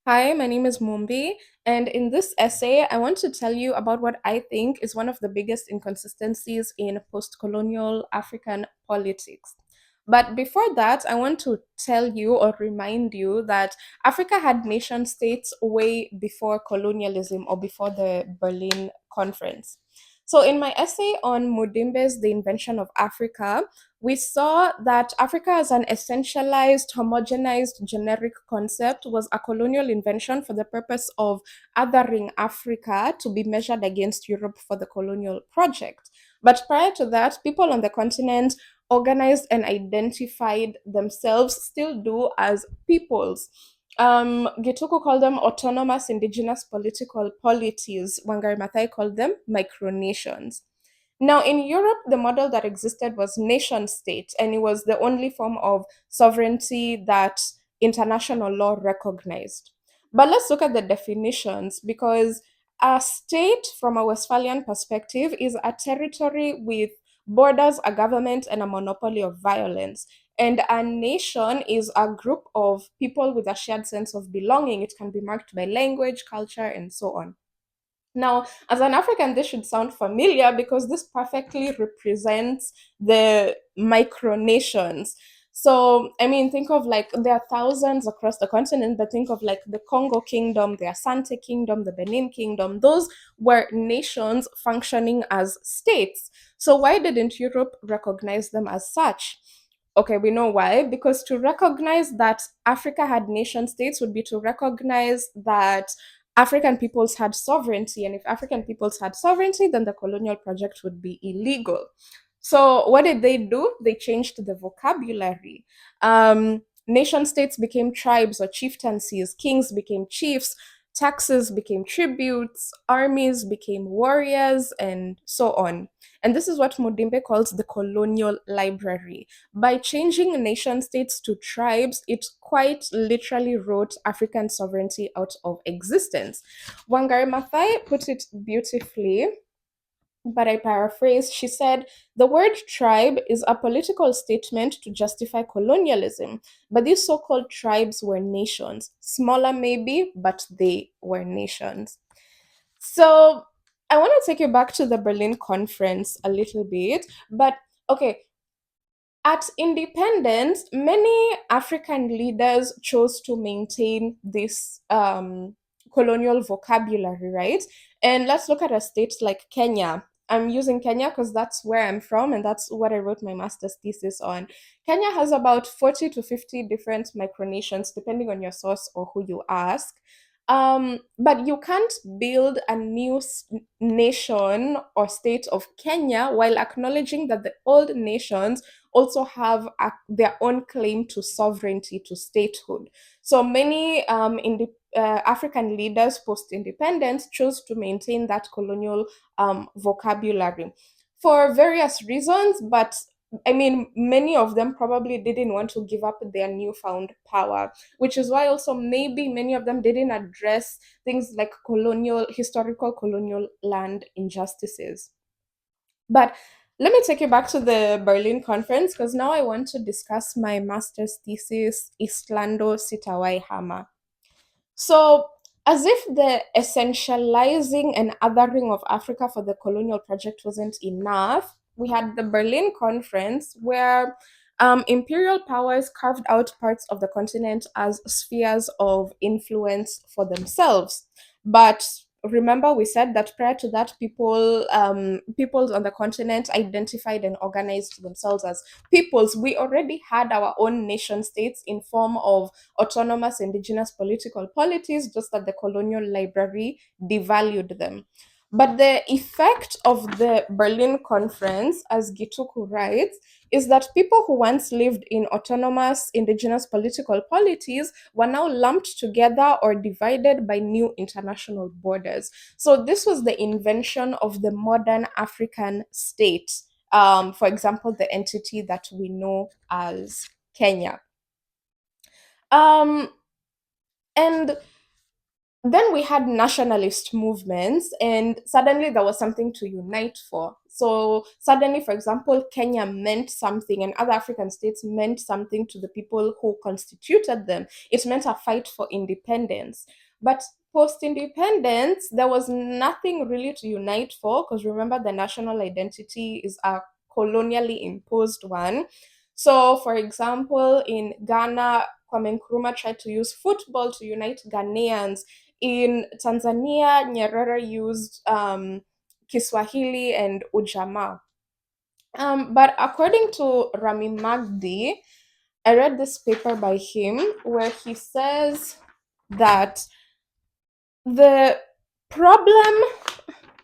Hi, my name is Mumbi, and in this essay, I want to tell you about what I think is one of the biggest inconsistencies in postcolonial African politics. But before that, I want to tell you or remind you that Africa had nation states way before colonialism or before the Berlin Conference. So, in my essay on Mudimbe's The Invention of Africa, we saw that Africa as an essentialized, homogenized, generic concept was a colonial invention for the purpose of othering Africa to be measured against Europe for the colonial project. But prior to that, people on the continent organized and identified themselves, still do, as peoples. Gituku called them autonomous indigenous political polities. Wangari Maathai called them micronations. Now, in Europe, the model that existed was nation state, and it was the only form of sovereignty that international law recognized. But let's look at the definitions because a state, from a Westphalian perspective, is a territory with borders, a government, and a monopoly of violence. And a nation is a group of people with a shared sense of belonging. It can be marked by language, culture, and so on. Now, as an African, this should sound familiar because this perfectly represents the micronations. So, I mean, think of like there are thousands across the continent, but think of like the Congo Kingdom, the Asante Kingdom, the Benin Kingdom. Those were nations functioning as states. So, why didn't Europe recognize them as such? Okay, we know why. Because to recognize that Africa had nation states would be to recognize that African peoples had sovereignty. And if African peoples had sovereignty, then the colonial project would be illegal. So, what did they do? They changed the vocabulary. Nation states became tribes or chieftaincies, kings became chiefs, taxes became tributes, armies became warriors, and so on. And this is what Mudimbe calls the colonial library. By changing nation states to tribes, it quite literally wrote African sovereignty out of existence. Wangari Maathai put it beautifully, but I paraphrase. She said, "The word tribe is a political statement to justify colonialism, but these so called tribes were nations. Smaller, maybe, but they were nations." So I want to take you back to the Berlin Conference a little bit, but okay, at independence, many African leaders chose to maintain this colonial vocabulary, right? And let's look at a state like Kenya. I'm using Kenya because that's where I'm from and that's what I wrote my master's thesis on. Kenya has about 40 to 50 different micronations, depending on your source or who you ask. But you can't build a new nation or state of Kenya while acknowledging that the old nations also have their own claim to sovereignty, to statehood. So many African leaders post independence chose to maintain that colonial vocabulary for various reasons, but I mean, many of them probably didn't want to give up their newfound power, which is why also maybe many of them didn't address things like historical colonial land injustices. But let me take you back to the Berlin Conference because now I want to discuss my master's thesis, Islando Sitawai Hama. So, as if the essentializing and othering of Africa for the colonial project wasn't enough, we had the Berlin Conference where imperial powers carved out parts of the continent as spheres of influence for themselves. But remember, we said that prior to that, peoples on the continent identified and organized themselves as peoples. We already had our own nation states in form of autonomous indigenous political polities, just that the colonial library devalued them. But the effect of the Berlin Conference, as Gituku writes, is that people who once lived in autonomous indigenous political polities were now lumped together or divided by new international borders. So, this was the invention of the modern African state. For example, the entity that we know as Kenya. Um, and Then we had nationalist movements, and suddenly there was something to unite for. So suddenly, for example, Kenya meant something, and other African states meant something to the people who constituted them. It meant a fight for independence. But post independence, there was nothing really to unite for, because remember, the national identity is a colonially imposed one. So, for example, in Ghana, Kwame Nkrumah tried to use football to unite Ghanaians. In Tanzania, Nyerere used Kiswahili and Ujamaa. But according to Rami Magdi, I read this paper by him where he says that the problem,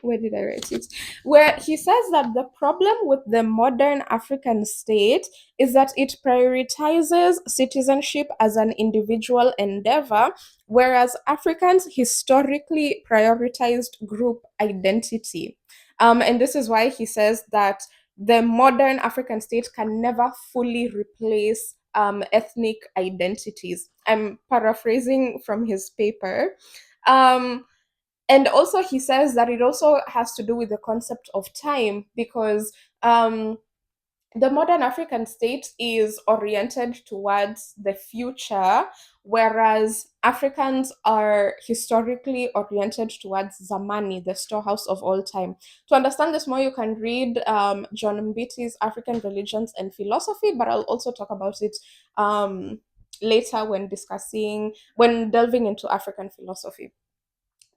where did I write it? Where he says that the problem with the modern African state is that it prioritizes citizenship as an individual endeavor, whereas Africans historically prioritized group identity. And this is why he says that the modern African state can never fully replace ethnic identities. I'm paraphrasing from his paper. Um, and also he says that it also has to do with the concept of time, because the modern African state is oriented towards the future, whereas Africans are historically oriented towards Zamani, the storehouse of all time. To understand this more, you can read John Mbiti's African Religions and Philosophy, but I'll also talk about it later when delving into African philosophy.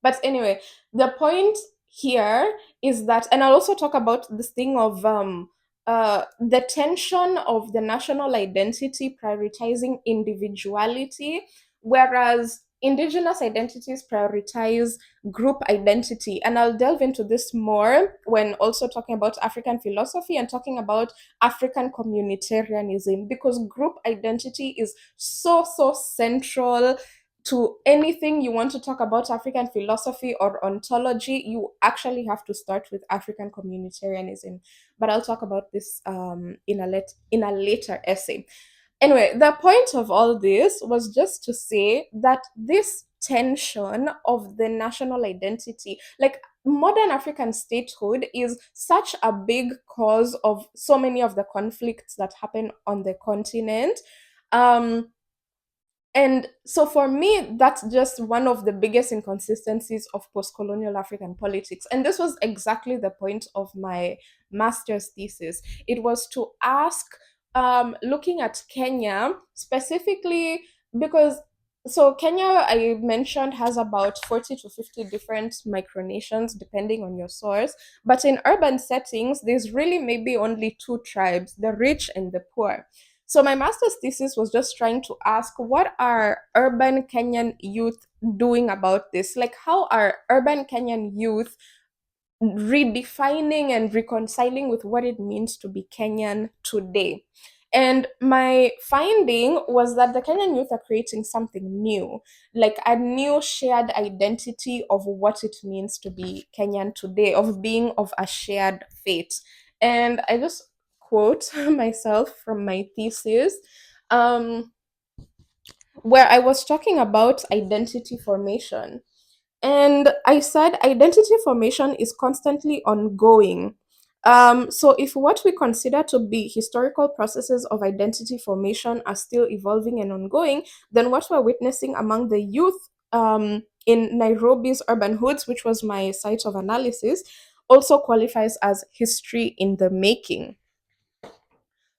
But anyway, the point here is that, and I'll also talk about this thing of the tension of the national identity prioritizing individuality, whereas indigenous identities prioritize group identity. And I'll delve into this more when also talking about African philosophy and talking about African communitarianism, because group identity is so central to anything you want to talk about African philosophy or ontology. You actually have to start with African communitarianism. But I'll talk about this in a later essay. Anyway, the point of all this was just to say that this tension of the national identity, like modern African statehood, is such a big cause of so many of the conflicts that happen on the continent. And so for me, that's just one of the biggest inconsistencies of post-colonial African politics. And this was exactly the point of my master's thesis. It was to ask, looking at Kenya specifically, because so Kenya, I mentioned, has about 40 to 50 different micronations depending on your source. But in urban settings, there's really maybe only two tribes, the rich and the poor. So my master's thesis was just trying to ask, what are urban Kenyan youth doing about this? Like, how are urban Kenyan youth redefining and reconciling with what it means to be Kenyan today? And my finding was that the Kenyan youth are creating something new, like a new shared identity of what it means to be Kenyan today, of being of a shared fate. And I just quote myself from my thesis, um, where I was talking about identity formation. And I said identity formation is constantly ongoing. So, if what we consider to be historical processes of identity formation are still evolving and ongoing, then what we're witnessing among the youth in Nairobi's urban hoods, which was my site of analysis, also qualifies as history in the making.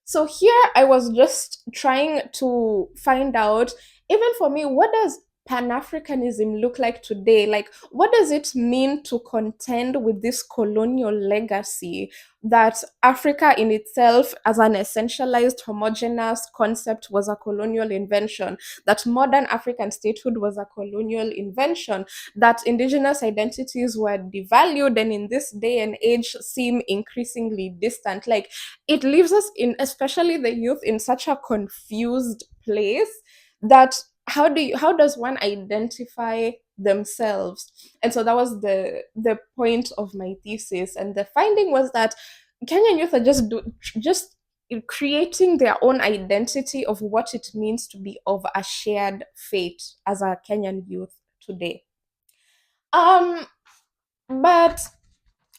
So here I was just trying to find out, even for me, what does Pan-Africanism look like today? Like, what does it mean to contend with this colonial legacy that Africa in itself, as an essentialized, homogeneous concept, was a colonial invention, that modern African statehood was a colonial invention, that indigenous identities were devalued and in this day and age seem increasingly distant? Like, it leaves us in, especially the youth, in such a confused place that how does one identify themselves? And so that was the point of my thesis, and the finding was that Kenyan youth are just creating their own identity of what it means to be of a shared fate as a Kenyan youth today. Um, but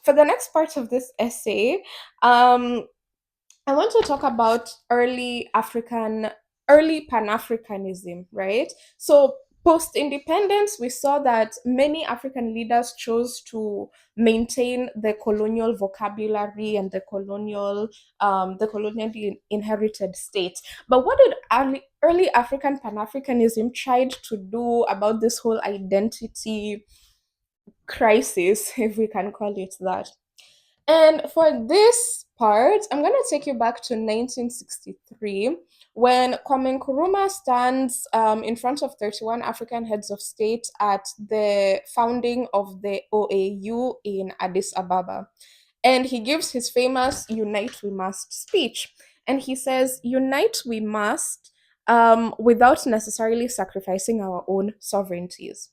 for the next part of this essay, um, I want to talk about early Pan-Africanism, right? So, post independence, we saw that many African leaders chose to maintain the colonial vocabulary and the colonially inherited state. But what did early African Pan-Africanism tried to do about this whole identity crisis, if we can call it that? And for this part, I'm going to take you back to 1963 when Kwame Nkrumah stands in front of 31 African heads of state at the founding of the OAU in Addis Ababa. And he gives his famous Unite We Must speech. And he says, Unite we must without necessarily sacrificing our own sovereignties.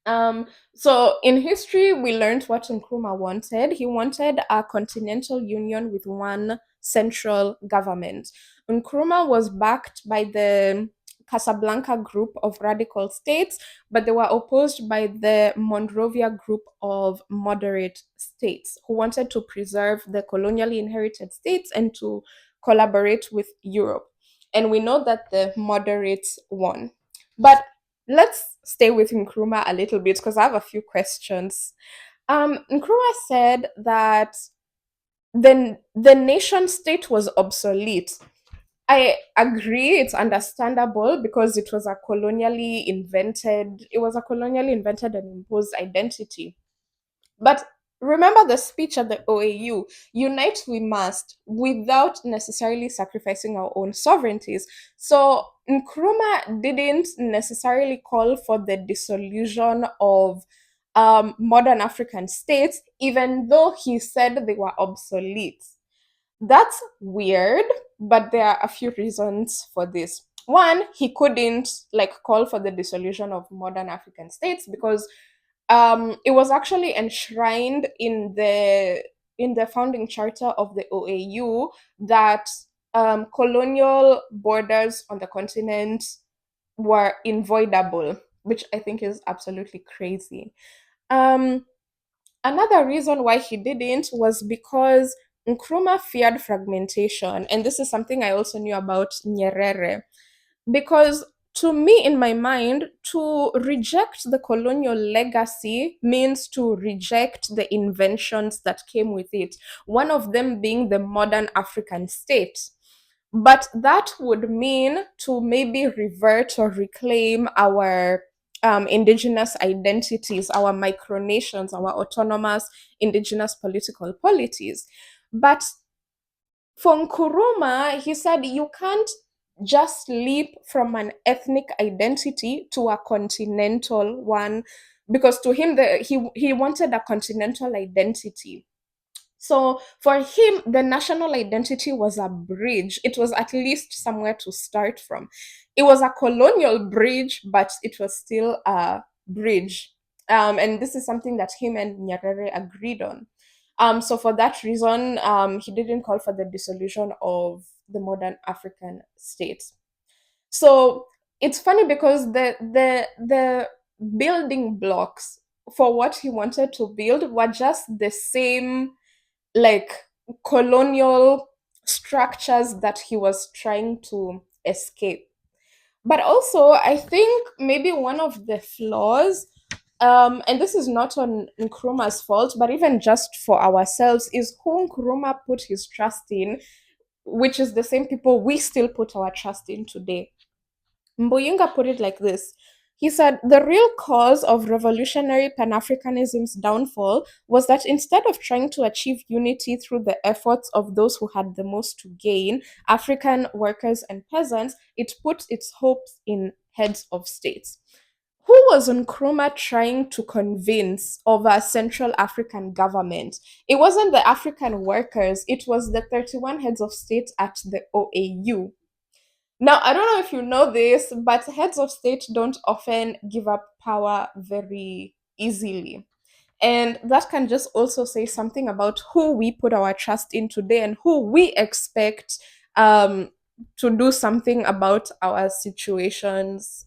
Um, so in history, we learned what Nkrumah wanted. He wanted a continental union with one central government. Nkrumah was backed by the Casablanca group of radical states, but they were opposed by the Monrovia group of moderate states who wanted to preserve the colonially inherited states and to collaborate with Europe. And we know that the moderates won. But let's stay with Nkrumah a little bit because I have a few questions. Nkrumah said that the nation state was obsolete. I agree, it's understandable because it was a colonially invented and imposed identity. But remember the speech at the OAU, unite we must without necessarily sacrificing our own sovereignties. So Nkrumah didn't necessarily call for the dissolution of modern African states, even though he said they were obsolete. That's weird, but there are a few reasons for this. One, he couldn't like call for the dissolution of modern African states because it was actually enshrined in the founding charter of the OAU that colonial borders on the continent were invoidable, which I think is absolutely crazy. Um, Another reason why he didn't was because Nkrumah feared fragmentation, and this is something I also knew about Nyerere. Because to me, in my mind, to reject the colonial legacy means to reject the inventions that came with it, one of them being the modern African state. But that would mean to maybe revert or reclaim our indigenous identities, our micronations, our autonomous indigenous political polities. But for Nkuruma, he said you can't just leap from an ethnic identity to a continental one because to him he wanted a continental identity. So for him, the national identity was a bridge. It was at least somewhere to start from. It was a colonial bridge, but it was still a bridge. And this is something that him and Nyerere agreed on. So for that reason, he didn't call for the dissolution of the modern African states. So it's funny because the building blocks for what he wanted to build were just the same like colonial structures that he was trying to escape. But also, I think maybe one of the flaws, and this is not on Nkrumah's fault, but even just for ourselves, is who Nkrumah put his trust in, which is the same people we still put our trust in today. Mbuyinga put it like this. He said, the real cause of revolutionary Pan Africanism's downfall was that instead of trying to achieve unity through the efforts of those who had the most to gain, African workers and peasants, it put its hopes in heads of states. Who was Nkrumah trying to convince of a Central African government? It wasn't the African workers, it was the 31 heads of state at the OAU. Now, I don't know if you know this, but heads of state don't often give up power very easily. And that can just also say something about who we put our trust in today and who we expect um, to do something about our situations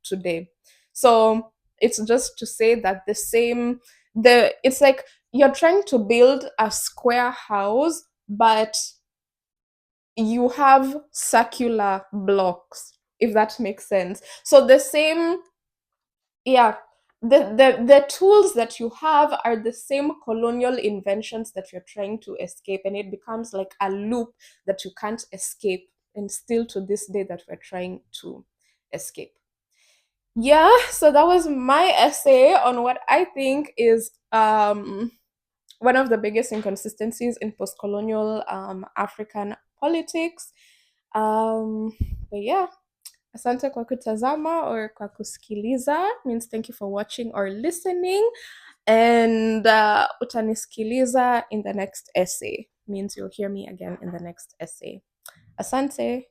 today. So it's just to say that the it's like you're trying to build a square house, but you have circular blocks, if that makes sense. So the same, yeah, the tools that you have are the same colonial inventions that you're trying to escape, and it becomes like a loop that you can't escape, and still to this day that we're trying to escape. Yeah, so that was my essay on what I think is one of the biggest inconsistencies in post-colonial African politics. um but yeah, asante kwa kutazama or kwa kusikiliza means thank you for watching or listening, and utanisikiliza in the next essay means you'll hear me again in the next essay. Asante.